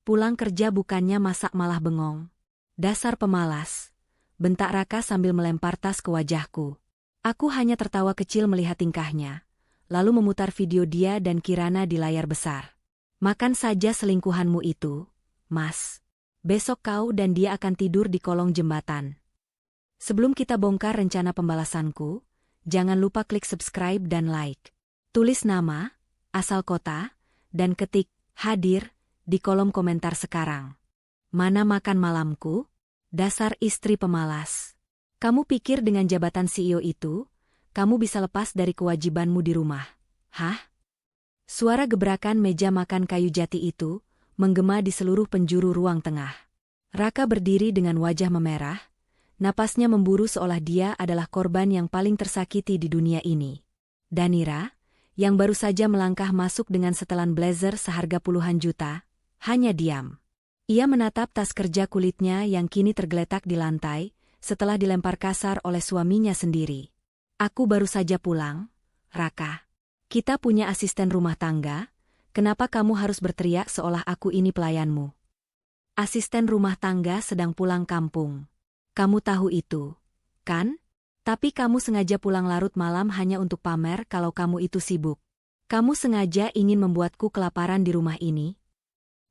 Pulang kerja bukannya masak malah bengong. Dasar pemalas. Bentak Raka sambil melempar tas ke wajahku. Aku hanya tertawa kecil melihat tingkahnya, lalu memutar video dia dan Kirana di layar besar. Makan saja selingkuhanmu itu, Mas. Besok kau dan dia akan tidur di kolong jembatan. Sebelum kita bongkar rencana pembalasanku, jangan lupa klik subscribe dan like. Tulis nama, asal kota, dan ketik hadir di kolom komentar sekarang. Mana makan malamku? Dasar istri pemalas. Kamu pikir dengan jabatan CEO itu, kamu bisa lepas dari kewajibanmu di rumah? Hah? Suara gebrakan meja makan kayu jati itu menggema di seluruh penjuru ruang tengah. Raka berdiri dengan wajah memerah, napasnya memburu seolah dia adalah korban yang paling tersakiti di dunia ini. Danira, yang baru saja melangkah masuk dengan setelan blazer seharga puluhan juta, hanya diam. Ia menatap tas kerja kulitnya yang kini tergeletak di lantai, setelah dilempar kasar oleh suaminya sendiri. Aku baru saja pulang, Raka. Kita punya asisten rumah tangga, kenapa kamu harus berteriak seolah aku ini pelayanmu? Asisten rumah tangga sedang pulang kampung. Kamu tahu itu, kan? Tapi kamu sengaja pulang larut malam hanya untuk pamer kalau kamu itu sibuk. Kamu sengaja ingin membuatku kelaparan di rumah ini?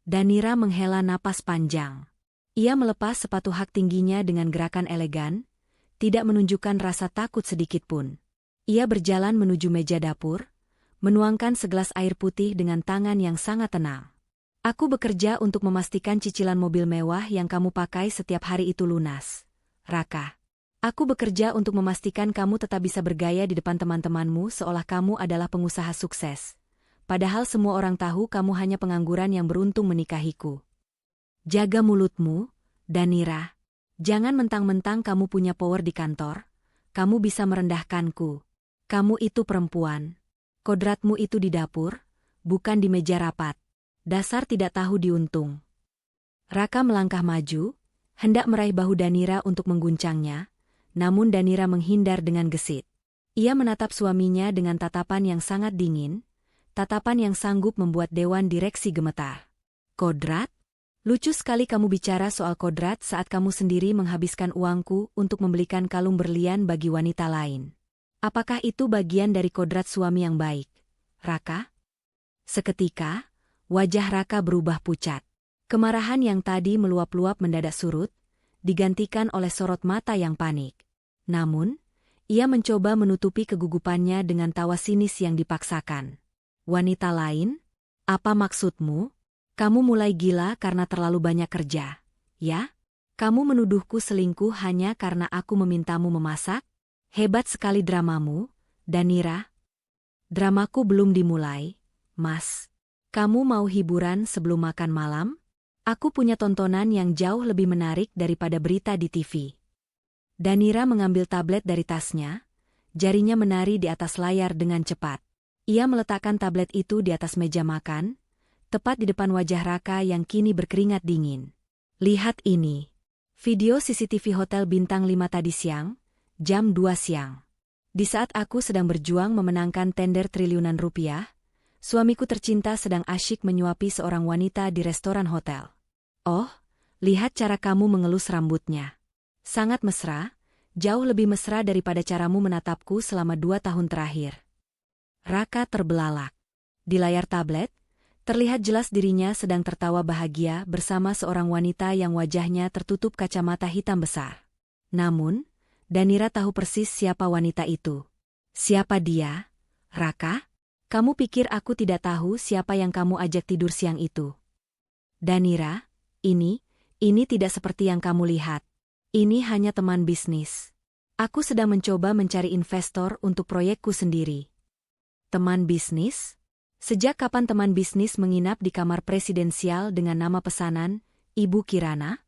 Danira menghela napas panjang. Ia melepas sepatu hak tingginya dengan gerakan elegan, tidak menunjukkan rasa takut sedikitpun. Ia berjalan menuju meja dapur, menuangkan segelas air putih dengan tangan yang sangat tenang. Aku bekerja untuk memastikan cicilan mobil mewah yang kamu pakai setiap hari itu lunas, Raka. Aku bekerja untuk memastikan kamu tetap bisa bergaya di depan teman-temanmu seolah kamu adalah pengusaha sukses. Padahal semua orang tahu kamu hanya pengangguran yang beruntung menikahiku. Jaga mulutmu, Danira. Jangan mentang-mentang kamu punya power di kantor, kamu bisa merendahkanku. Kamu itu perempuan. Kodratmu itu di dapur, bukan di meja rapat. Dasar tidak tahu diuntung. Raka melangkah maju, hendak meraih bahu Danira untuk mengguncangnya, namun Danira menghindar dengan gesit. Ia menatap suaminya dengan tatapan yang sangat dingin, tatapan yang sanggup membuat dewan direksi gemetar. Kodrat? Lucu sekali kamu bicara soal kodrat saat kamu sendiri menghabiskan uangku untuk membelikan kalung berlian bagi wanita lain. Apakah itu bagian dari kodrat suami yang baik, Raka? Seketika, wajah Raka berubah pucat. Kemarahan yang tadi meluap-luap mendadak surut, digantikan oleh sorot mata yang panik. Namun, ia mencoba menutupi kegugupannya dengan tawa sinis yang dipaksakan. Wanita lain? Apa maksudmu? Kamu mulai gila karena terlalu banyak kerja, ya? Kamu menuduhku selingkuh hanya karena aku memintamu memasak? Hebat sekali dramamu, Danira. Dramaku belum dimulai, Mas. Kamu mau hiburan sebelum makan malam? Aku punya tontonan yang jauh lebih menarik daripada berita di TV. Danira mengambil tablet dari tasnya, jarinya menari di atas layar dengan cepat. Ia meletakkan tablet itu di atas meja makan, tepat di depan wajah Raka yang kini berkeringat dingin. Lihat ini. Video CCTV Hotel Bintang 5 tadi siang, jam 2 siang. Di saat aku sedang berjuang memenangkan tender triliunan rupiah, suamiku tercinta sedang asyik menyuapi seorang wanita di restoran hotel. Oh, lihat cara kamu mengelus rambutnya. Sangat mesra, jauh lebih mesra daripada caramu menatapku selama 2 tahun terakhir. Raka terbelalak. Di layar tablet, terlihat jelas dirinya sedang tertawa bahagia bersama seorang wanita yang wajahnya tertutup kacamata hitam besar. Namun, Danira tahu persis siapa wanita itu. Siapa dia? Raka? Kamu pikir aku tidak tahu siapa yang kamu ajak tidur siang itu? Danira, ini tidak seperti yang kamu lihat. Ini hanya teman bisnis. Aku sedang mencoba mencari investor untuk proyekku sendiri. Teman bisnis? Sejak kapan teman bisnis menginap di kamar presidensial dengan nama pesanan, Ibu Kirana?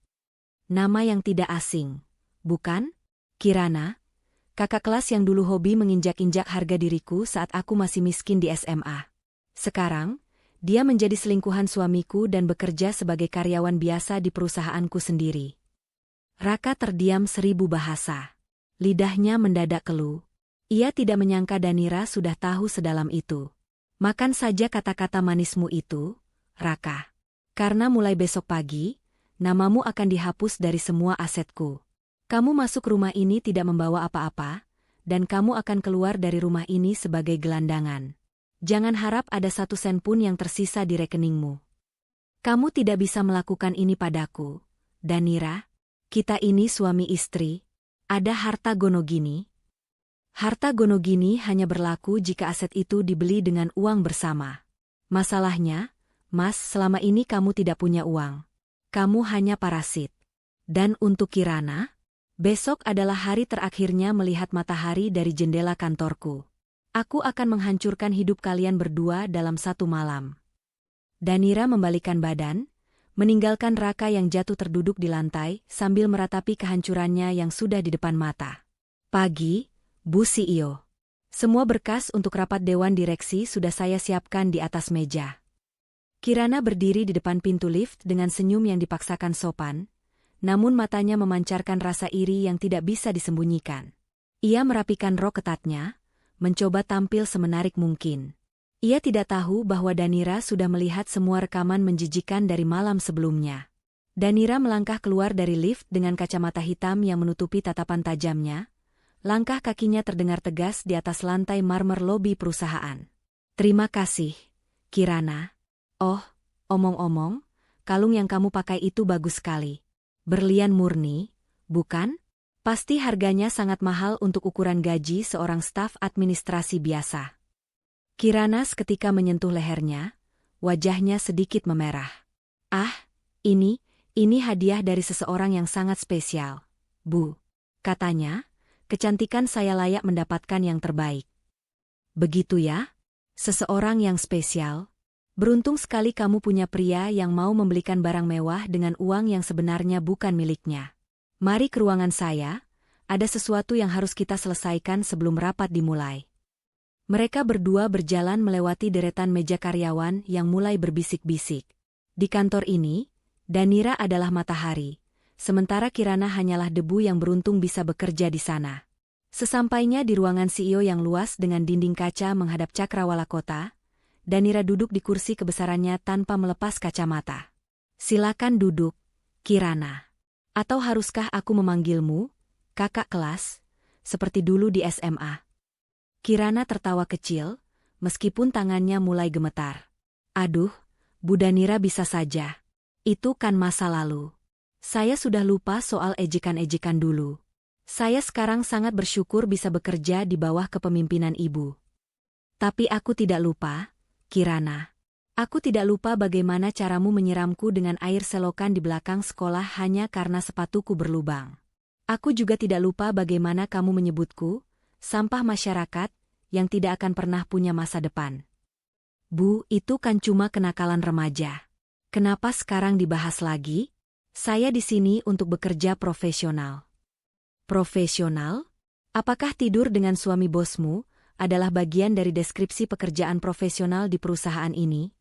Nama yang tidak asing, bukan? Kirana, kakak kelas yang dulu hobi menginjak-injak harga diriku saat aku masih miskin di SMA. Sekarang, dia menjadi selingkuhan suamiku dan bekerja sebagai karyawan biasa di perusahaanku sendiri. Raka terdiam 1000 bahasa. Lidahnya mendadak keluh. Ia tidak menyangka Danira sudah tahu sedalam itu. Makan saja kata-kata manismu itu, Raka. Karena mulai besok pagi, namamu akan dihapus dari semua asetku. Kamu masuk rumah ini tidak membawa apa-apa, dan kamu akan keluar dari rumah ini sebagai gelandangan. Jangan harap ada 1 sen pun yang tersisa di rekeningmu. Kamu tidak bisa melakukan ini padaku, Danira. Kita ini suami istri. Ada harta gono gini. Harta gono gini hanya berlaku jika aset itu dibeli dengan uang bersama. Masalahnya, Mas, selama ini kamu tidak punya uang. Kamu hanya parasit. Dan untuk Kirana, besok adalah hari terakhirnya melihat matahari dari jendela kantorku. Aku akan menghancurkan hidup kalian berdua dalam 1 malam. Danira membalikkan badan, meninggalkan Raka yang jatuh terduduk di lantai sambil meratapi kehancurannya yang sudah di depan mata. Pagi, Bu CEO. Semua berkas untuk rapat dewan direksi sudah saya siapkan di atas meja. Kirana berdiri di depan pintu lift dengan senyum yang dipaksakan sopan, namun matanya memancarkan rasa iri yang tidak bisa disembunyikan. Ia merapikan rok ketatnya, mencoba tampil semenarik mungkin. Ia tidak tahu bahwa Danira sudah melihat semua rekaman menjijikan dari malam sebelumnya. Danira melangkah keluar dari lift dengan kacamata hitam yang menutupi tatapan tajamnya. Langkah kakinya terdengar tegas di atas lantai marmer lobi perusahaan. Terima kasih, Kirana. Oh, omong-omong, kalung yang kamu pakai itu bagus sekali. Berlian murni, bukan? Pasti harganya sangat mahal untuk ukuran gaji seorang staf administrasi biasa. Kirana seketika menyentuh lehernya, wajahnya sedikit memerah. Ah, ini hadiah dari seseorang yang sangat spesial, Bu. Katanya, kecantikan saya layak mendapatkan yang terbaik. Begitu ya? Seseorang yang spesial? Beruntung sekali kamu punya pria yang mau membelikan barang mewah dengan uang yang sebenarnya bukan miliknya. Mari ke ruangan saya, ada sesuatu yang harus kita selesaikan sebelum rapat dimulai. Mereka berdua berjalan melewati deretan meja karyawan yang mulai berbisik-bisik. Di kantor ini, Danira adalah matahari, sementara Kirana hanyalah debu yang beruntung bisa bekerja di sana. Sesampainya di ruangan CEO yang luas dengan dinding kaca menghadap cakrawala kota, Danira duduk di kursi kebesarannya tanpa melepas kacamata. Silakan duduk, Kirana. Atau haruskah aku memanggilmu, kakak kelas, seperti dulu di SMA? Kirana tertawa kecil, meskipun tangannya mulai gemetar. Aduh, Bu Danira bisa saja. Itu kan masa lalu. Saya sudah lupa soal ejekan-ejekan dulu. Saya sekarang sangat bersyukur bisa bekerja di bawah kepemimpinan Ibu. Tapi aku tidak lupa, Kirana. Aku tidak lupa bagaimana caramu menyiramku dengan air selokan di belakang sekolah hanya karena sepatuku berlubang. Aku juga tidak lupa bagaimana kamu menyebutku, sampah masyarakat, yang tidak akan pernah punya masa depan. Bu, itu kan cuma kenakalan remaja. Kenapa sekarang dibahas lagi? Saya di sini untuk bekerja profesional. Profesional? Apakah tidur dengan suami bosmu adalah bagian dari deskripsi pekerjaan profesional di perusahaan ini?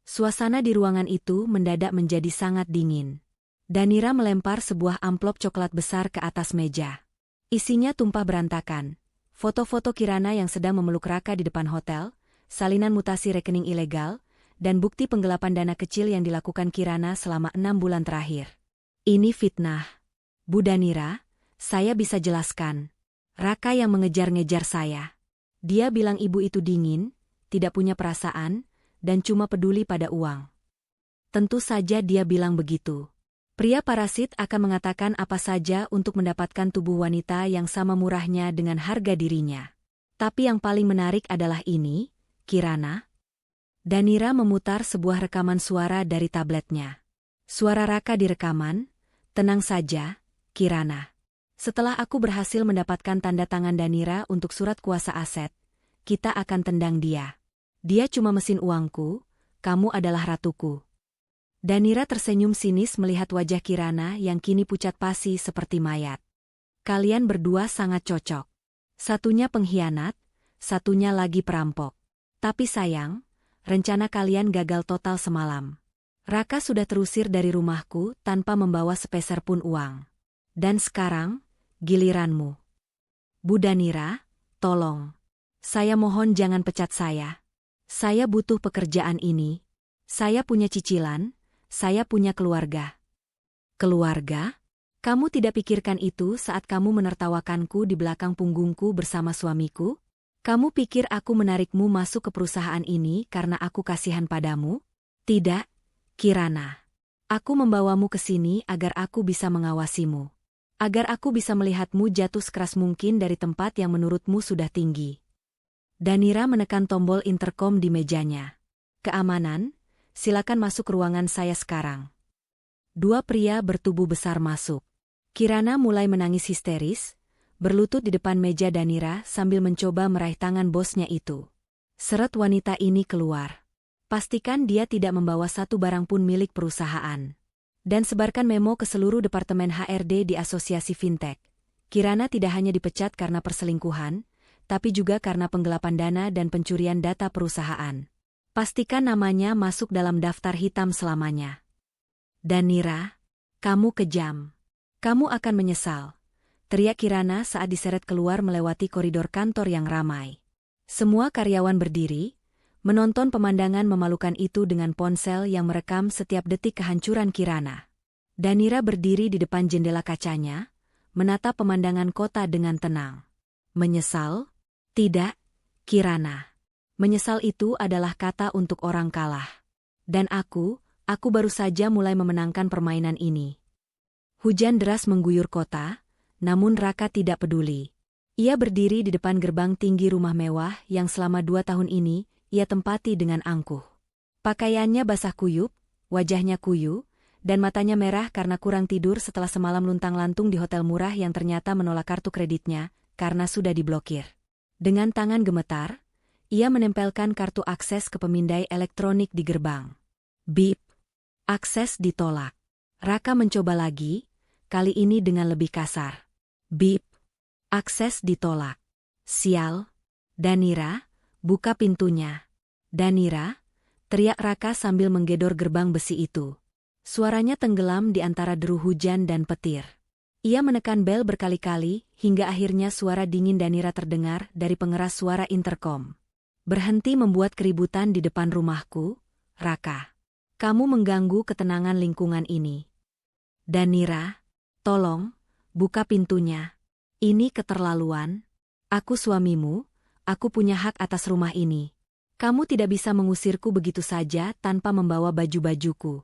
Suasana di ruangan itu mendadak menjadi sangat dingin. Danira melempar sebuah amplop coklat besar ke atas meja. Isinya tumpah berantakan. Foto-foto Kirana yang sedang memeluk Raka di depan hotel, salinan mutasi rekening ilegal, dan bukti penggelapan dana kecil yang dilakukan Kirana selama 6 bulan terakhir. Ini fitnah. Bu Danira, saya bisa jelaskan. Raka yang mengejar-ngejar saya. Dia bilang ibu itu dingin, tidak punya perasaan, dan cuma peduli pada uang. Tentu saja dia bilang begitu. Pria parasit akan mengatakan apa saja untuk mendapatkan tubuh wanita yang sama murahnya dengan harga dirinya. Tapi yang paling menarik adalah ini, Kirana. Danira memutar sebuah rekaman suara dari tabletnya. Suara Raka di rekaman, tenang saja, Kirana. Setelah aku berhasil mendapatkan tanda tangan Danira untuk surat kuasa aset, kita akan tendang dia. Dia cuma mesin uangku, kamu adalah ratuku. Danira tersenyum sinis melihat wajah Kirana yang kini pucat pasi seperti mayat. Kalian berdua sangat cocok. Satunya pengkhianat, satunya lagi perampok. Tapi sayang, rencana kalian gagal total semalam. Raka sudah terusir dari rumahku tanpa membawa sepeser pun uang. Dan sekarang, giliranmu. Bu Danira, tolong. Saya mohon jangan pecat saya. Saya butuh pekerjaan ini. Saya punya cicilan, Saya punya keluarga. Keluarga? Kamu tidak pikirkan itu saat kamu menertawakanku di belakang punggungku bersama suamiku? Kamu pikir aku menarikmu masuk ke perusahaan ini karena aku kasihan padamu? Tidak, Kirana. Aku membawamu ke sini agar aku bisa mengawasimu. Agar aku bisa melihatmu jatuh sekeras mungkin dari tempat yang menurutmu sudah tinggi. Danira menekan tombol interkom di mejanya. Keamanan, silakan masuk ruangan saya sekarang. Dua pria bertubuh besar masuk. Kirana mulai menangis histeris, berlutut di depan meja Danira sambil mencoba meraih tangan bosnya itu. Seret wanita ini keluar. Pastikan dia tidak membawa satu barang pun milik perusahaan. Dan sebarkan memo ke seluruh departemen HRD di Asosiasi Fintech. Kirana tidak hanya dipecat karena perselingkuhan, tapi juga karena penggelapan dana dan pencurian data perusahaan. Pastikan namanya masuk dalam daftar hitam selamanya. Danira, kamu kejam. Kamu akan menyesal. Teriak Kirana saat diseret keluar melewati koridor kantor yang ramai. Semua karyawan berdiri, menonton pemandangan memalukan itu dengan ponsel yang merekam setiap detik kehancuran Kirana. Danira berdiri di depan jendela kacanya, menatap pemandangan kota dengan tenang. Menyesal? Tidak, Kirana. Menyesal itu adalah kata untuk orang kalah. Dan aku baru saja mulai memenangkan permainan ini. Hujan deras mengguyur kota, namun Raka tidak peduli. Ia berdiri di depan gerbang tinggi rumah mewah yang selama 2 tahun ini ia tempati dengan angkuh. Pakaiannya basah kuyup, wajahnya kuyu, dan matanya merah karena kurang tidur setelah semalam luntang-lantung di hotel murah yang ternyata menolak kartu kreditnya karena sudah diblokir. Dengan tangan gemetar, ia menempelkan kartu akses ke pemindai elektronik di gerbang. Bip. Akses ditolak. Raka mencoba lagi, kali ini dengan lebih kasar. Bip. Akses ditolak. Sial. Danira, buka pintunya. Danira, teriak Raka sambil menggedor gerbang besi itu. Suaranya tenggelam di antara deru hujan dan petir. Ia menekan bel berkali-kali hingga akhirnya suara dingin Danira terdengar dari pengeras suara interkom. Berhenti membuat keributan di depan rumahku, Raka. Kamu mengganggu ketenangan lingkungan ini. Danira, tolong, buka pintunya. Ini keterlaluan. Aku suamimu, aku punya hak atas rumah ini. Kamu tidak bisa mengusirku begitu saja tanpa membawa baju-bajuku.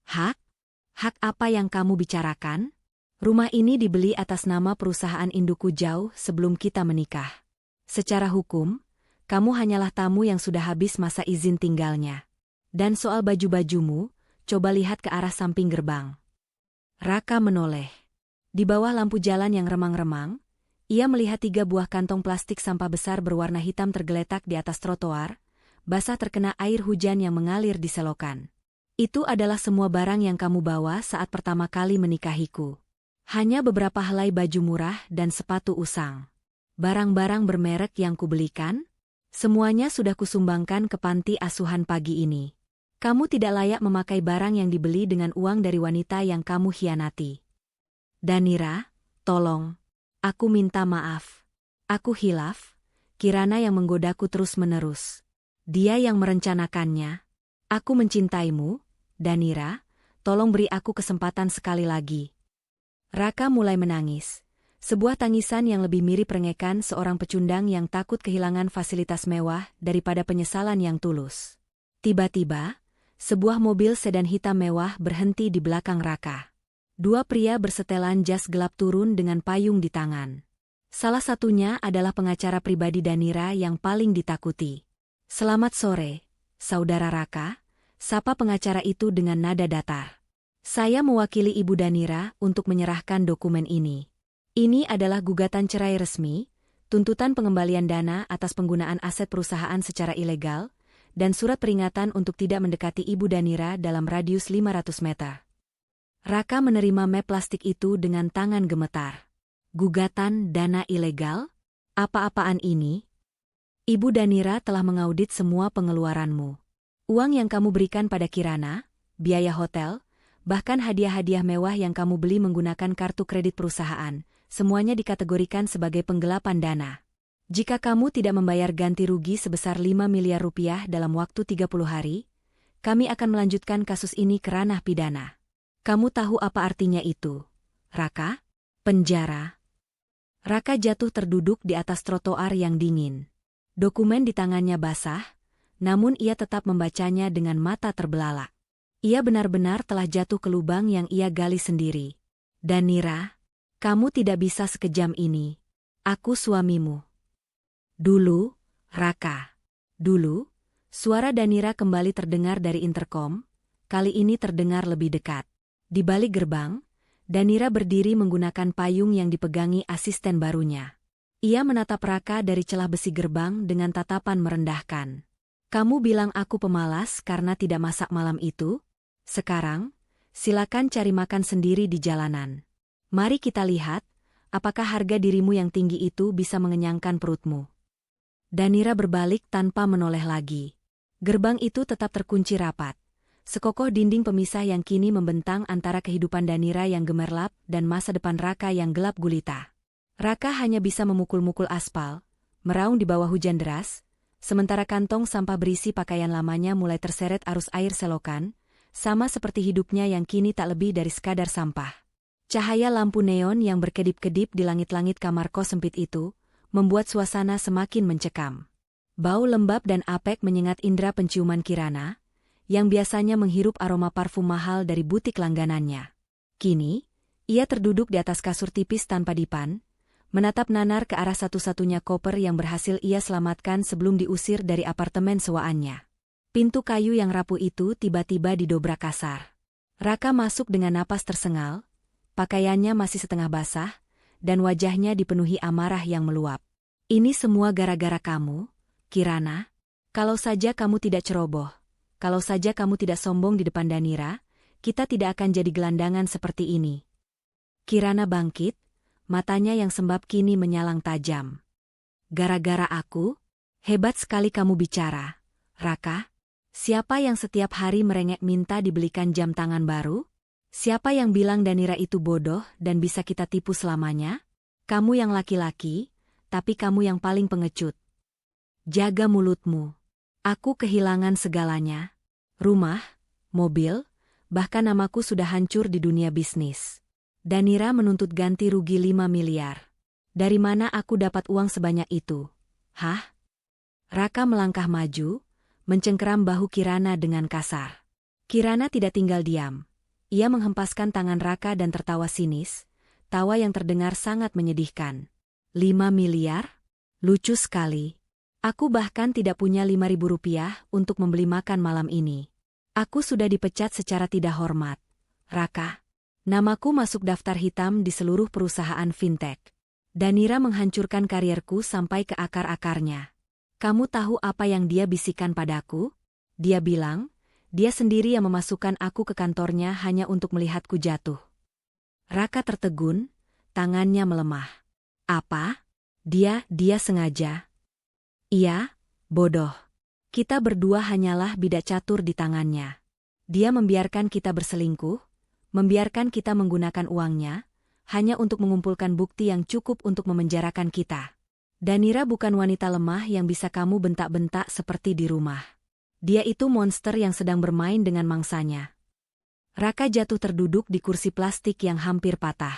Hak? Hak apa yang kamu bicarakan? Rumah ini dibeli atas nama perusahaan indukku jauh sebelum kita menikah. Secara hukum, kamu hanyalah tamu yang sudah habis masa izin tinggalnya. Dan soal baju-bajumu, coba lihat ke arah samping gerbang. Raka menoleh. Di bawah lampu jalan yang remang-remang, ia melihat 3 buah kantong plastik sampah besar berwarna hitam tergeletak di atas trotoar, basah terkena air hujan yang mengalir di selokan. Itu adalah semua barang yang kamu bawa saat pertama kali menikahiku. Hanya beberapa helai baju murah dan sepatu usang. Barang-barang bermerek yang kubelikan, semuanya sudah kusumbangkan ke panti asuhan pagi ini. Kamu tidak layak memakai barang yang dibeli dengan uang dari wanita yang kamu khianati. Danira, tolong. Aku minta maaf. Aku hilaf, Kirana yang menggodaku terus-menerus. Dia yang merencanakannya. Aku mencintaimu, Danira, tolong beri aku kesempatan sekali lagi. Raka mulai menangis. Sebuah tangisan yang lebih mirip rengekan seorang pecundang yang takut kehilangan fasilitas mewah daripada penyesalan yang tulus. Tiba-tiba, sebuah mobil sedan hitam mewah berhenti di belakang Raka. 2 pria bersetelan jas gelap turun dengan payung di tangan. Salah satunya adalah pengacara pribadi Danira yang paling ditakuti. Selamat sore, Saudara Raka, sapa pengacara itu dengan nada datar. Saya mewakili Ibu Danira untuk menyerahkan dokumen ini. Ini adalah gugatan cerai resmi, tuntutan pengembalian dana atas penggunaan aset perusahaan secara ilegal, dan surat peringatan untuk tidak mendekati Ibu Danira dalam radius 500 meter. Raka menerima map plastik itu dengan tangan gemetar. Gugatan dana ilegal? Apa-apaan ini? Ibu Danira telah mengaudit semua pengeluaranmu. Uang yang kamu berikan pada Kirana, biaya hotel, bahkan hadiah-hadiah mewah yang kamu beli menggunakan kartu kredit perusahaan, semuanya dikategorikan sebagai penggelapan dana. Jika kamu tidak membayar ganti rugi sebesar 5 miliar rupiah dalam waktu 30 hari, Kami akan melanjutkan kasus ini ke ranah pidana. Kamu tahu apa artinya itu, Raka? Penjara. Raka jatuh terduduk di atas trotoar yang dingin. Dokumen di tangannya basah, namun ia tetap membacanya dengan mata terbelalak. Ia benar-benar telah jatuh ke lubang yang ia gali sendiri. Danira, kamu tidak bisa sekejam ini. Aku suamimu. Dulu, Raka. Dulu, suara Danira kembali terdengar dari interkom, kali ini terdengar lebih dekat. Di balik gerbang, Danira berdiri menggunakan payung yang dipegangi asisten barunya. Ia menatap Raka dari celah besi gerbang dengan tatapan merendahkan. Kamu bilang aku pemalas karena tidak masak malam itu? Sekarang, silakan cari makan sendiri di jalanan. Mari kita lihat, apakah harga dirimu yang tinggi itu bisa mengenyangkan perutmu. Danira berbalik tanpa menoleh lagi. Gerbang itu tetap terkunci rapat. Sekokoh dinding pemisah yang kini membentang antara kehidupan Danira yang gemerlap dan masa depan Raka yang gelap gulita. Raka hanya bisa memukul-mukul aspal, meraung di bawah hujan deras, sementara kantong sampah berisi pakaian lamanya mulai terseret arus air selokan, sama seperti hidupnya yang kini tak lebih dari sekadar sampah. Cahaya lampu neon yang berkedip-kedip di langit-langit kamar kos sempit itu, membuat suasana semakin mencekam. Bau lembab dan apek menyengat indera penciuman Kirana, yang biasanya menghirup aroma parfum mahal dari butik langganannya. Kini, ia terduduk di atas kasur tipis tanpa dipan, menatap nanar ke arah satu-satunya koper yang berhasil ia selamatkan sebelum diusir dari apartemen sewaannya. Pintu kayu yang rapuh itu tiba-tiba didobrak kasar. Raka masuk dengan napas tersengal, pakaiannya masih setengah basah, dan wajahnya dipenuhi amarah yang meluap. Ini semua gara-gara kamu, Kirana. Kalau saja kamu tidak ceroboh, kalau saja kamu tidak sombong di depan Danira, kita tidak akan jadi gelandangan seperti ini. Kirana bangkit, matanya yang sembab kini menyalang tajam. Gara-gara aku? Hebat sekali kamu bicara, Raka. Siapa yang setiap hari merengek minta dibelikan jam tangan baru? Siapa yang bilang Danira itu bodoh dan bisa kita tipu selamanya? Kamu yang laki-laki, tapi kamu yang paling pengecut. Jaga mulutmu. Aku kehilangan segalanya. Rumah, mobil, bahkan namaku sudah hancur di dunia bisnis. Danira menuntut ganti rugi 5 miliar. Dari mana aku dapat uang sebanyak itu? Hah? Raka melangkah maju, mencengkeram bahu Kirana dengan kasar. Kirana tidak tinggal diam. Ia menghempaskan tangan Raka dan tertawa sinis, tawa yang terdengar sangat menyedihkan. 5 miliar? Lucu sekali. Aku bahkan tidak punya 5.000 rupiah untuk membeli makan malam ini. Aku sudah dipecat secara tidak hormat. Raka, namaku masuk daftar hitam di seluruh perusahaan fintech. Danira menghancurkan karierku sampai ke akar-akarnya. Kamu tahu apa yang dia bisikan padaku? Dia bilang, dia sendiri yang memasukkan aku ke kantornya hanya untuk melihatku jatuh. Raka tertegun, tangannya melemah. Apa? Dia sengaja. Iya, bodoh. Kita berdua hanyalah bidak catur di tangannya. Dia membiarkan kita berselingkuh, membiarkan kita menggunakan uangnya, hanya untuk mengumpulkan bukti yang cukup untuk memenjarakan kita. Danira bukan wanita lemah yang bisa kamu bentak-bentak seperti di rumah. Dia itu monster yang sedang bermain dengan mangsanya. Raka jatuh terduduk di kursi plastik yang hampir patah.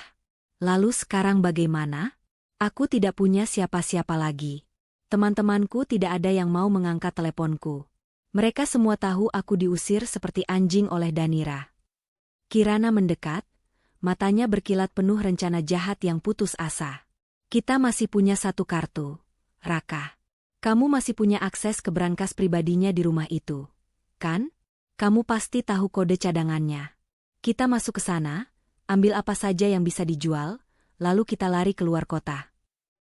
Lalu sekarang bagaimana? Aku tidak punya siapa-siapa lagi. Teman-temanku tidak ada yang mau mengangkat teleponku. Mereka semua tahu aku diusir seperti anjing oleh Danira. Kirana mendekat, matanya berkilat penuh rencana jahat yang putus asa. Kita masih punya satu kartu, Raka. Kamu masih punya akses ke brankas pribadinya di rumah itu, kan? Kamu pasti tahu kode cadangannya. Kita masuk ke sana, ambil apa saja yang bisa dijual, lalu kita lari keluar kota.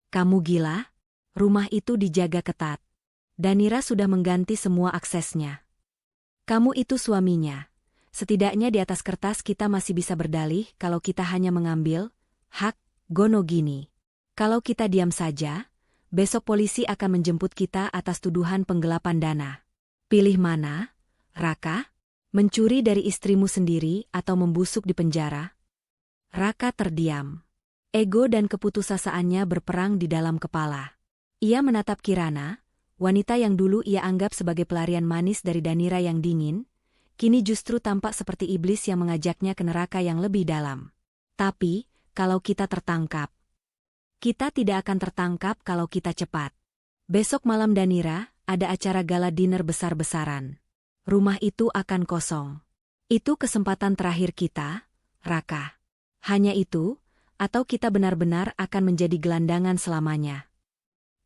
Kamu gila? Rumah itu dijaga ketat. Danira sudah mengganti semua aksesnya. Kamu itu suaminya. Setidaknya di atas kertas kita masih bisa berdalih kalau kita hanya mengambil hak Gonogini. Kalau kita diam saja, besok polisi akan menjemput kita atas tuduhan penggelapan dana. Pilih mana, Raka? Mencuri dari istrimu sendiri atau membusuk di penjara? Raka terdiam. Ego dan keputusasaannya berperang di dalam kepala. Ia menatap Kirana, wanita yang dulu ia anggap sebagai pelarian manis dari Danira yang dingin, kini justru tampak seperti iblis yang mengajaknya ke neraka yang lebih dalam. Tapi, kalau kita tertangkap, kita tidak akan tertangkap kalau kita cepat. Besok malam Danira, ada acara gala dinner besar-besaran. Rumah itu akan kosong. Itu kesempatan terakhir kita, Raka. Hanya itu, atau kita benar-benar akan menjadi gelandangan selamanya.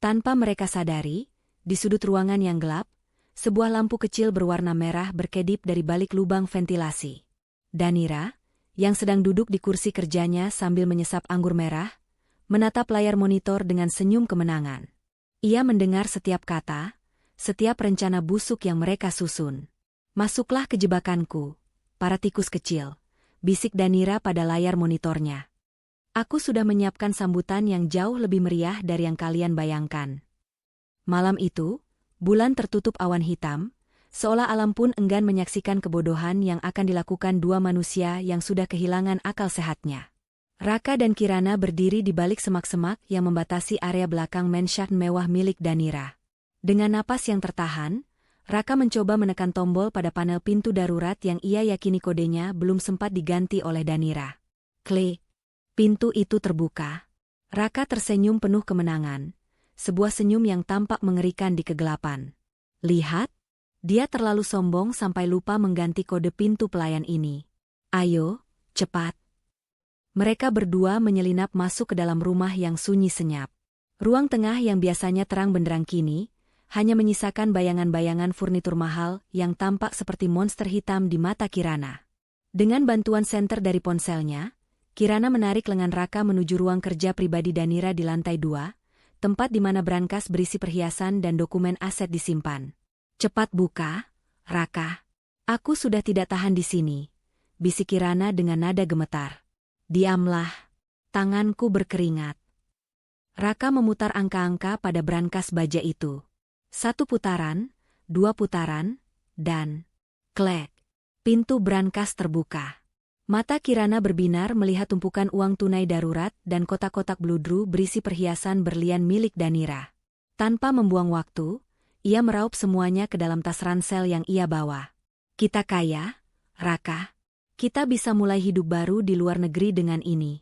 Tanpa mereka sadari, di sudut ruangan yang gelap, sebuah lampu kecil berwarna merah berkedip dari balik lubang ventilasi. Danira, yang sedang duduk di kursi kerjanya sambil menyesap anggur merah, menatap layar monitor dengan senyum kemenangan. Ia mendengar setiap kata, setiap rencana busuk yang mereka susun. Masuklah ke jebakanku, para tikus kecil, bisik Danira pada layar monitornya. Aku sudah menyiapkan sambutan yang jauh lebih meriah dari yang kalian bayangkan. Malam itu, bulan tertutup awan hitam, seolah alam pun enggan menyaksikan kebodohan yang akan dilakukan dua manusia yang sudah kehilangan akal sehatnya. Raka dan Kirana berdiri di balik semak-semak yang membatasi area belakang mansion mewah milik Danira. Dengan napas yang tertahan, Raka mencoba menekan tombol pada panel pintu darurat yang ia yakini kodenya belum sempat diganti oleh Danira. Klik. Pintu itu terbuka. Raka tersenyum penuh kemenangan. Sebuah senyum yang tampak mengerikan di kegelapan. Lihat, dia terlalu sombong sampai lupa mengganti kode pintu pelayan ini. Ayo, cepat. Mereka berdua menyelinap masuk ke dalam rumah yang sunyi senyap. Ruang tengah yang biasanya terang benderang kini, hanya menyisakan bayangan-bayangan furnitur mahal yang tampak seperti monster hitam di mata Kirana. Dengan bantuan senter dari ponselnya, Kirana menarik lengan Raka menuju ruang kerja pribadi Danira di lantai 2, tempat di mana brankas berisi perhiasan dan dokumen aset disimpan. Cepat buka, Raka. Aku sudah tidak tahan di sini, bisik Kirana dengan nada gemetar. Diamlah. Tanganku berkeringat. Raka memutar angka-angka pada brankas baja itu. 1 putaran, 2 putaran, dan klek. Pintu brankas terbuka. Mata Kirana berbinar melihat tumpukan uang tunai darurat dan kotak-kotak bludru berisi perhiasan berlian milik Danira. Tanpa membuang waktu, ia meraup semuanya ke dalam tas ransel yang ia bawa. Kita kaya, Raka. Kita bisa mulai hidup baru di luar negeri dengan ini.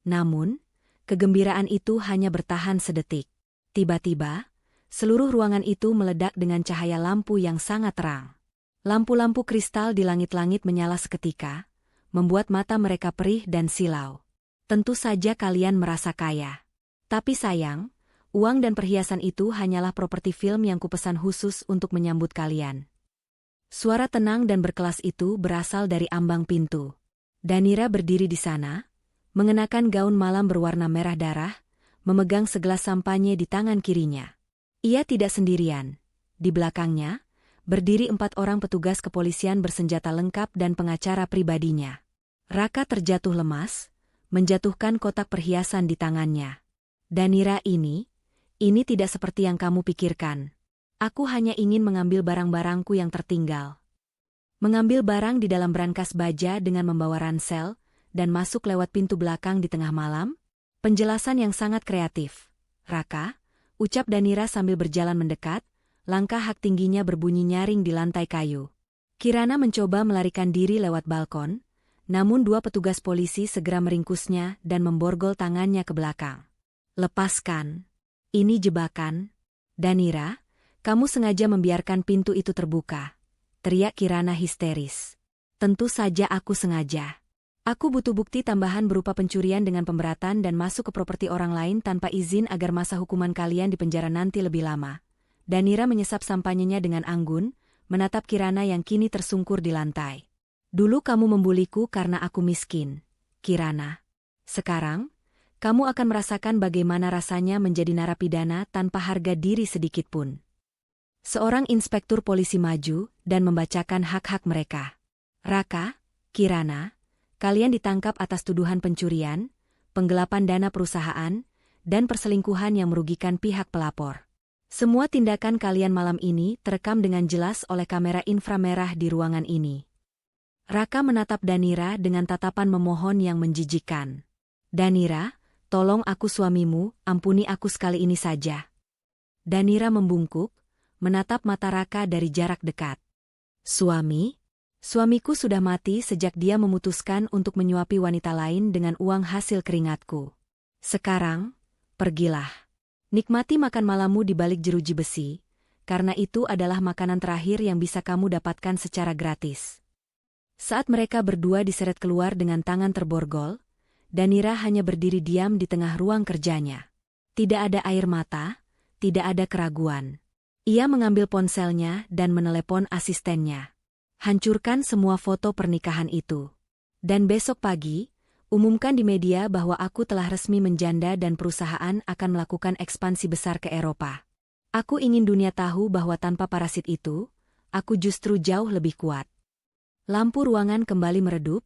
Namun, kegembiraan itu hanya bertahan sedetik. Tiba-tiba, seluruh ruangan itu meledak dengan cahaya lampu yang sangat terang. Lampu-lampu kristal di langit-langit menyala seketika, membuat mata mereka perih dan silau. Tentu saja kalian merasa kaya. Tapi sayang, uang dan perhiasan itu hanyalah properti film yang kupesan khusus untuk menyambut kalian. Suara tenang dan berkelas itu berasal dari ambang pintu. Danira berdiri di sana, mengenakan gaun malam berwarna merah darah, memegang segelas sampanye di tangan kirinya. Ia tidak sendirian. Di belakangnya, berdiri 4 orang petugas kepolisian bersenjata lengkap dan pengacara pribadinya. Raka terjatuh lemas, menjatuhkan kotak perhiasan di tangannya. Danira ini tidak seperti yang kamu pikirkan. Aku hanya ingin mengambil barang-barangku yang tertinggal. Mengambil barang di dalam brankas baja dengan membawa ransel, dan masuk lewat pintu belakang di tengah malam? Penjelasan yang sangat kreatif. Raka, ucap Danira sambil berjalan mendekat, langkah hak tingginya berbunyi nyaring di lantai kayu. Kirana mencoba melarikan diri lewat balkon, namun 2 petugas polisi segera meringkusnya dan memborgol tangannya ke belakang. Lepaskan. Ini jebakan. Danira, kamu sengaja membiarkan pintu itu terbuka, teriak Kirana histeris. Tentu saja aku sengaja. Aku butuh bukti tambahan berupa pencurian dengan pemberatan dan masuk ke properti orang lain tanpa izin agar masa hukuman kalian di penjara nanti lebih lama. Danira menyesap sampanyenya dengan anggun, menatap Kirana yang kini tersungkur di lantai. Dulu kamu membuliku karena aku miskin, Kirana. Sekarang, kamu akan merasakan bagaimana rasanya menjadi narapidana tanpa harga diri sedikitpun. Seorang inspektur polisi maju dan membacakan hak-hak mereka. Raka, Kirana, kalian ditangkap atas tuduhan pencurian, penggelapan dana perusahaan, dan perselingkuhan yang merugikan pihak pelapor. Semua tindakan kalian malam ini terekam dengan jelas oleh kamera inframerah di ruangan ini. Raka menatap Danira dengan tatapan memohon yang menjijikan. Danira, tolong aku suamimu, ampuni aku sekali ini saja. Danira membungkuk, menatap mata Raka dari jarak dekat. Suami? Suamiku sudah mati sejak dia memutuskan untuk menyuapi wanita lain dengan uang hasil keringatku. Sekarang, pergilah. Nikmati makan malammu di balik jeruji besi, karena itu adalah makanan terakhir yang bisa kamu dapatkan secara gratis. Saat mereka berdua diseret keluar dengan tangan terborgol, Danira hanya berdiri diam di tengah ruang kerjanya. Tidak ada air mata, tidak ada keraguan. Ia mengambil ponselnya dan menelepon asistennya. Hancurkan semua foto pernikahan itu. Dan besok pagi, umumkan di media bahwa aku telah resmi menjanda dan perusahaan akan melakukan ekspansi besar ke Eropa. Aku ingin dunia tahu bahwa tanpa parasit itu, aku justru jauh lebih kuat. Lampu ruangan kembali meredup,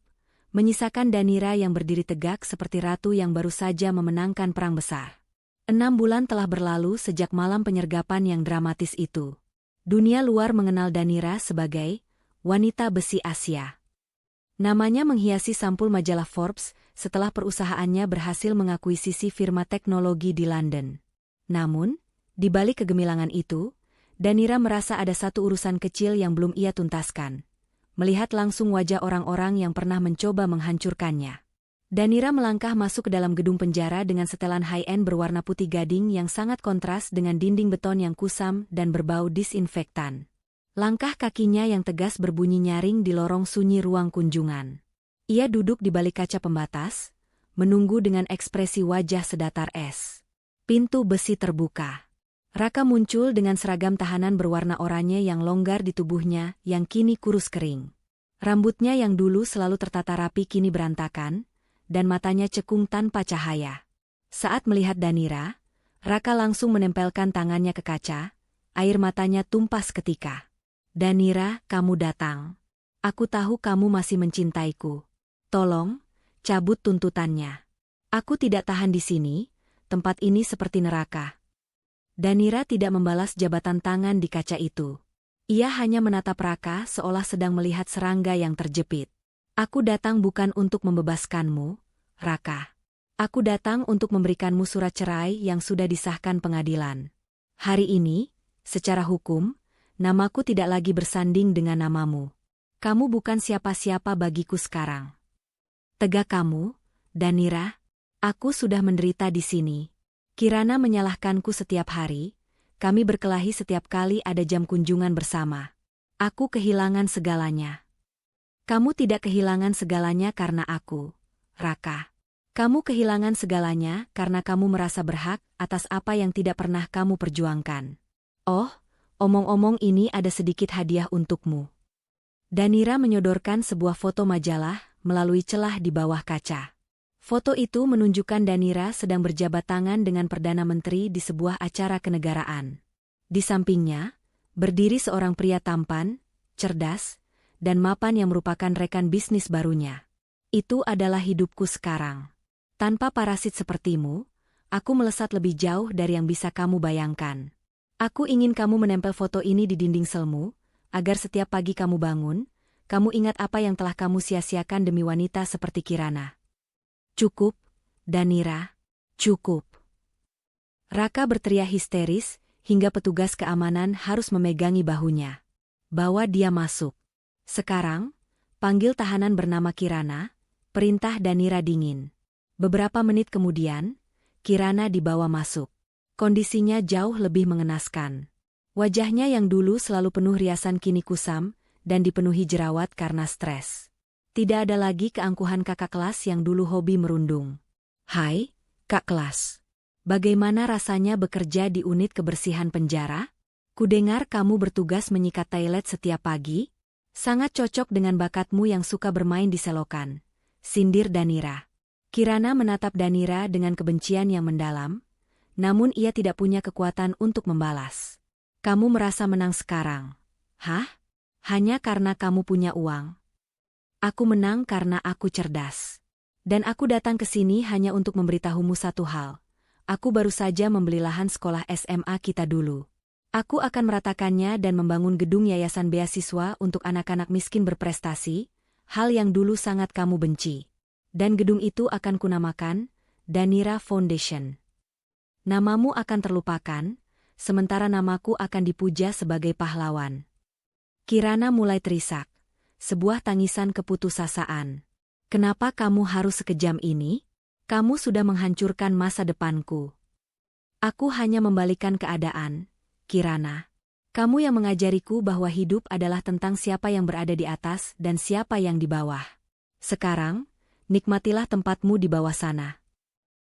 menyisakan Danira yang berdiri tegak seperti ratu yang baru saja memenangkan perang besar. 6 bulan telah berlalu sejak malam penyergapan yang dramatis itu. Dunia luar mengenal Danira sebagai wanita besi Asia. Namanya menghiasi sampul majalah Forbes setelah perusahaannya berhasil mengakuisisi firma teknologi di London. Namun, di balik kegemilangan itu, Danira merasa ada satu urusan kecil yang belum ia tuntaskan. Melihat langsung wajah orang-orang yang pernah mencoba menghancurkannya. Danira melangkah masuk ke dalam gedung penjara dengan setelan high-end berwarna putih gading yang sangat kontras dengan dinding beton yang kusam dan berbau disinfektan. Langkah kakinya yang tegas berbunyi nyaring di lorong sunyi ruang kunjungan. Ia duduk di balik kaca pembatas, menunggu dengan ekspresi wajah sedatar es. Pintu besi terbuka. Raka muncul dengan seragam tahanan berwarna oranye yang longgar di tubuhnya yang kini kurus kering. Rambutnya yang dulu selalu tertata rapi kini berantakan, dan matanya cekung tanpa cahaya. Saat melihat Danira, Raka langsung menempelkan tangannya ke kaca, air matanya tumpah seketika. Danira, kamu datang. Aku tahu kamu masih mencintaiku. Tolong, cabut tuntutannya. Aku tidak tahan di sini, tempat ini seperti neraka. Danira tidak membalas jabatan tangan di kaca itu. Ia hanya menatap Raka seolah sedang melihat serangga yang terjepit. Aku datang bukan untuk membebaskanmu, Raka. Aku datang untuk memberikanmu surat cerai yang sudah disahkan pengadilan. Hari ini, secara hukum, namaku tidak lagi bersanding dengan namamu. Kamu bukan siapa-siapa bagiku sekarang. Tegak kamu, Danira. Aku sudah menderita di sini. Kirana menyalahkanku setiap hari. Kami berkelahi setiap kali ada jam kunjungan bersama. Aku kehilangan segalanya. Kamu tidak kehilangan segalanya karena aku, Raka. Kamu kehilangan segalanya karena kamu merasa berhak atas apa yang tidak pernah kamu perjuangkan. Oh, omong-omong ini ada sedikit hadiah untukmu. Danira menyodorkan sebuah foto majalah melalui celah di bawah kaca. Foto itu menunjukkan Danira sedang berjabat tangan dengan Perdana Menteri di sebuah acara kenegaraan. Di sampingnya, berdiri seorang pria tampan, cerdas, dan mapan yang merupakan rekan bisnis barunya. Itu adalah hidupku sekarang. Tanpa parasit sepertimu, aku melesat lebih jauh dari yang bisa kamu bayangkan. Aku ingin kamu menempel foto ini di dinding selmu, agar setiap pagi kamu bangun, kamu ingat apa yang telah kamu sia-siakan demi wanita seperti Kirana. Cukup, Danira, cukup. Raka berteriak histeris, hingga petugas keamanan harus memegangi bahunya. Bawa dia masuk. Sekarang, panggil tahanan bernama Kirana, perintah Danira dingin. Beberapa menit kemudian, Kirana dibawa masuk. Kondisinya jauh lebih mengenaskan. Wajahnya yang dulu selalu penuh riasan kini kusam, dan dipenuhi jerawat karena stres. Tidak ada lagi keangkuhan kakak kelas yang dulu hobi merundung. Hai, kak kelas. Bagaimana rasanya bekerja di unit kebersihan penjara? Kudengar kamu bertugas menyikat toilet setiap pagi? Sangat cocok dengan bakatmu yang suka bermain di selokan. Sindir Danira. Kirana menatap Danira dengan kebencian yang mendalam, namun ia tidak punya kekuatan untuk membalas. Kamu merasa menang sekarang. Hah? Hanya karena kamu punya uang. Aku menang karena aku cerdas. Dan aku datang ke sini hanya untuk memberitahumu satu hal. Aku baru saja membeli lahan sekolah SMA kita dulu. Aku akan meratakannya dan membangun gedung yayasan beasiswa untuk anak-anak miskin berprestasi, hal yang dulu sangat kamu benci. Dan gedung itu akan kunamakan Danira Foundation. Namamu akan terlupakan, sementara namaku akan dipuja sebagai pahlawan. Kirana mulai terisak. sebuah tangisan keputusasaan. Kenapa kamu harus sekejam ini? Kamu sudah menghancurkan masa depanku. Aku hanya membalikan keadaan, Kirana. Kamu yang mengajariku bahwa hidup adalah tentang siapa yang berada di atas dan siapa yang di bawah. Sekarang, nikmatilah tempatmu di bawah sana.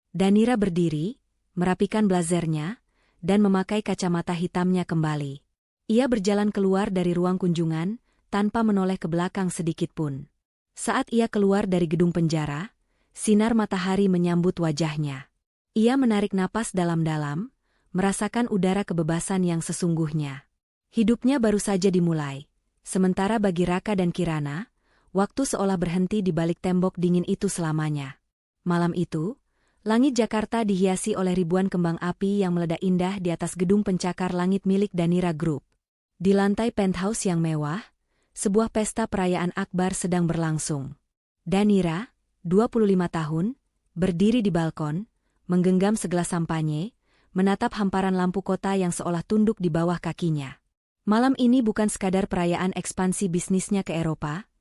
Danira berdiri, merapikan blazernya, dan memakai kacamata hitamnya kembali. Ia berjalan keluar dari ruang kunjungan, tanpa menoleh ke belakang sedikitpun. Saat ia keluar dari gedung penjara, sinar matahari menyambut wajahnya. Ia menarik napas dalam-dalam, merasakan udara kebebasan yang sesungguhnya. Hidupnya baru saja dimulai, sementara bagi Raka dan Kirana, waktu seolah berhenti di balik tembok dingin itu selamanya. Malam itu, langit Jakarta dihiasi oleh ribuan kembang api yang meledak indah di atas gedung pencakar langit milik Danira Group. Di lantai penthouse yang mewah, sebuah pesta perayaan akbar sedang berlangsung. Danira, 25 tahun, berdiri di balkon, menggenggam segelas sampanye, menatap hamparan lampu kota yang seolah tunduk di bawah kakinya. Malam ini bukan sekadar perayaan ekspansi bisnisnya ke Eropa,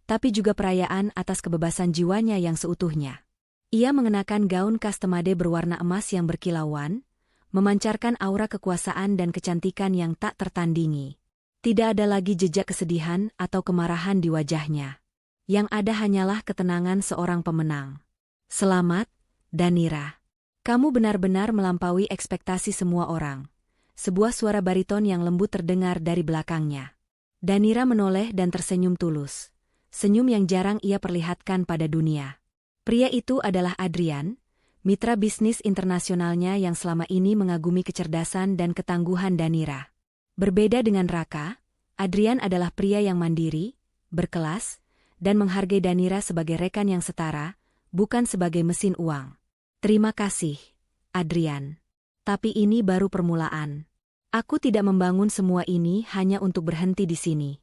tapi juga perayaan atas kebebasan jiwanya yang seutuhnya. Ia mengenakan gaun customade berwarna emas yang berkilauan, memancarkan aura kekuasaan dan kecantikan yang tak tertandingi. Tidak ada lagi jejak kesedihan atau kemarahan di wajahnya. Yang ada hanyalah ketenangan seorang pemenang. Selamat, Danira. Kamu benar-benar melampaui ekspektasi semua orang. Sebuah suara bariton yang lembut terdengar dari belakangnya. Danira menoleh dan tersenyum tulus. Senyum yang jarang ia perlihatkan pada dunia. Pria itu adalah Adrian, mitra bisnis internasionalnya yang selama ini mengagumi kecerdasan dan ketangguhan Danira. Berbeda dengan Raka, Adrian adalah pria yang mandiri, berkelas, dan menghargai Danira sebagai rekan yang setara, bukan sebagai mesin uang. Terima kasih, Adrian. Tapi ini baru permulaan. Aku tidak membangun semua ini hanya untuk berhenti di sini.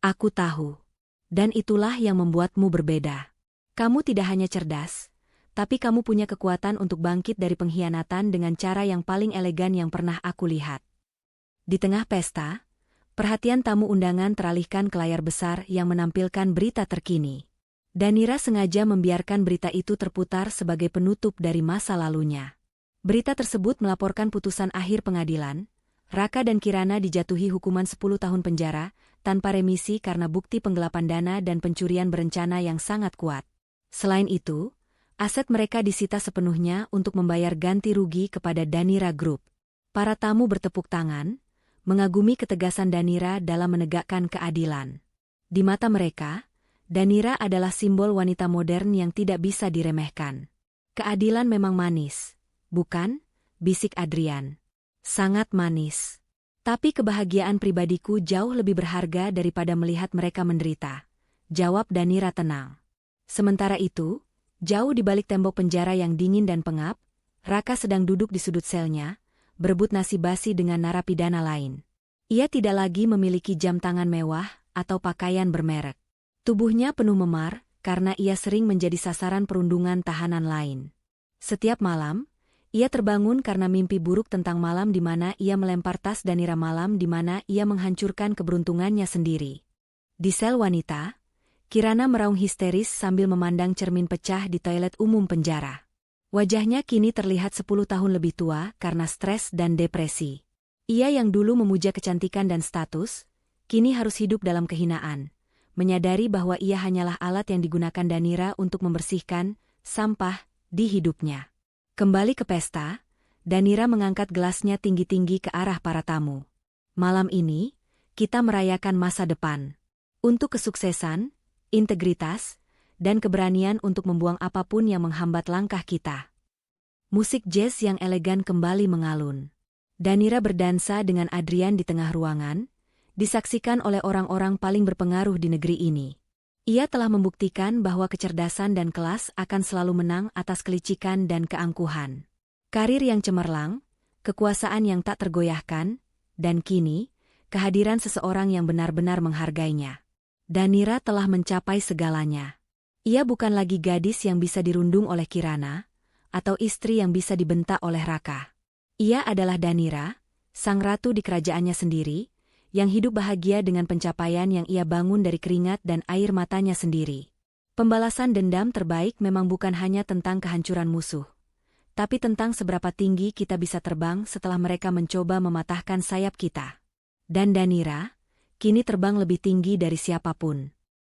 Aku tahu. Dan itulah yang membuatmu berbeda. Kamu tidak hanya cerdas, tapi kamu punya kekuatan untuk bangkit dari pengkhianatan dengan cara yang paling elegan yang pernah aku lihat. Di tengah pesta, perhatian tamu undangan teralihkan ke layar besar yang menampilkan berita terkini. Danira sengaja membiarkan berita itu terputar sebagai penutup dari masa lalunya. Berita tersebut melaporkan putusan akhir pengadilan. Raka dan Kirana dijatuhi hukuman 10 tahun penjara, tanpa remisi karena bukti penggelapan dana dan pencurian berencana yang sangat kuat. Selain itu, aset mereka disita sepenuhnya untuk membayar ganti rugi kepada Danira Group. Para tamu bertepuk tangan, mengagumi ketegasan Danira dalam menegakkan keadilan. Di mata mereka, Danira adalah simbol wanita modern yang tidak bisa diremehkan. Keadilan memang manis, bukan? Bisik Adrian. Sangat manis. Tapi kebahagiaan pribadiku jauh lebih berharga daripada melihat mereka menderita. Jawab Danira tenang. Sementara itu, jauh di balik tembok penjara yang dingin dan pengap, Raka sedang duduk di sudut selnya, berebut nasi basi dengan narapidana lain. Ia tidak lagi memiliki jam tangan mewah atau pakaian bermerek. Tubuhnya penuh memar karena ia sering menjadi sasaran perundungan tahanan lain. Setiap malam, ia terbangun karena mimpi buruk tentang malam di mana ia melempar tas Danira, malam di mana ia menghancurkan keberuntungannya sendiri. Di sel wanita, Kirana meraung histeris sambil memandang cermin pecah di toilet umum penjara. Wajahnya kini terlihat 10 tahun lebih tua karena stres dan depresi. Ia yang dulu memuja kecantikan dan status, kini harus hidup dalam kehinaan, menyadari bahwa ia hanyalah alat yang digunakan Danira untuk membersihkan sampah di hidupnya. Kembali ke pesta, Danira mengangkat gelasnya tinggi-tinggi ke arah para tamu. Malam ini, kita merayakan masa depan. Untuk kesuksesan, integritas, dan keberanian untuk membuang apapun yang menghambat langkah kita. Musik jazz yang elegan kembali mengalun. Danira berdansa dengan Adrian di tengah ruangan, disaksikan oleh orang-orang paling berpengaruh di negeri ini. Ia telah membuktikan bahwa kecerdasan dan kelas akan selalu menang atas kelicikan dan keangkuhan. Karir yang cemerlang, kekuasaan yang tak tergoyahkan, dan kini, kehadiran seseorang yang benar-benar menghargainya. Danira telah mencapai segalanya. Ia bukan lagi gadis yang bisa dirundung oleh Kirana, atau istri yang bisa dibentak oleh Raka. Ia adalah Danira, sang ratu di kerajaannya sendiri, yang hidup bahagia dengan pencapaian yang ia bangun dari keringat dan air matanya sendiri. Pembalasan dendam terbaik memang bukan hanya tentang kehancuran musuh, tapi tentang seberapa tinggi kita bisa terbang setelah mereka mencoba mematahkan sayap kita. Dan Danira, kini terbang lebih tinggi dari siapapun.